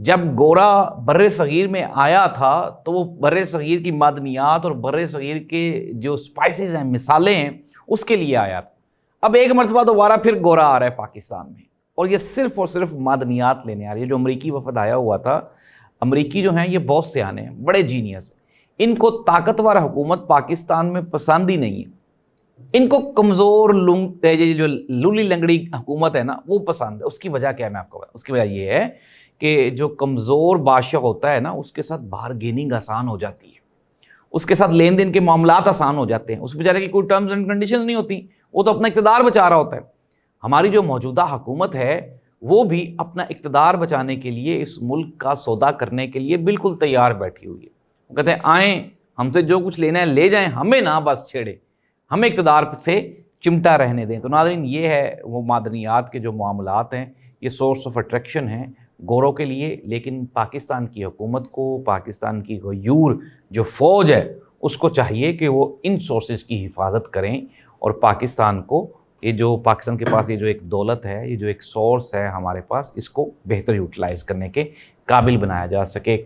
جب گورا بر صغیر میں آیا تھا تو وہ بر صغیر کی معدنیات اور بر صغیر کے جو سپائسز ہیں، مسالیں ہیں، اس کے لیے آیا تھا۔ اب ایک مرتبہ دوبارہ پھر گورا آ رہا ہے پاکستان میں، اور یہ صرف اور صرف معدنیات لینے آ رہی ہے۔ جو امریکی وفد آیا ہوا تھا، امریکی جو ہیں یہ بہت سیانے ہیں، بڑے جینیس ہیں، ان کو طاقتور حکومت پاکستان میں پسند ہی نہیں ہے، ان کو کمزور جو لولی لنگڑی حکومت ہے نا وہ پسند ہے۔ اس کی وجہ کیا ہے میں آپ کو بتاؤں۔ اس کی وجہ یہ ہے کہ جو کمزور بادشاہ ہوتا ہے نا اس کے ساتھ بارگیننگ آسان ہو جاتی ہے، اس کے ساتھ لین دین کے معاملات آسان ہو جاتے ہیں، اس بیچارے کی کوئی ٹرمز اینڈ کنڈیشنز نہیں ہوتی، وہ تو اپنا اقتدار بچا رہا ہوتا ہے۔ ہماری جو موجودہ حکومت ہے وہ بھی اپنا اقتدار بچانے کے لیے، اس ملک کا سودا کرنے کے لیے بالکل تیار بیٹھی ہوئی ہے۔ وہ کہتے ہیں آئیں ہم سے جو کچھ لینا ہے لے جائیں، ہمیں نہ بس چھیڑے، ہمیں اقتدار سے چمٹا رہنے دیں۔ تو ناظرین، یہ ہے وہ معدنیات کے جو معاملات ہیں، یہ سورس آف اٹریکشن ہیں گوروں کے لیے، لیکن پاکستان کی حکومت کو، پاکستان کی غیور جو فوج ہے اس کو چاہیے کہ وہ ان سورسز کی حفاظت کریں، اور پاکستان کو یہ جو پاکستان کے پاس یہ جو ایک دولت ہے، یہ جو ایک سورس ہے ہمارے پاس، اس کو بہتر یوٹیلائز کرنے کے قابل بنایا جا سکے۔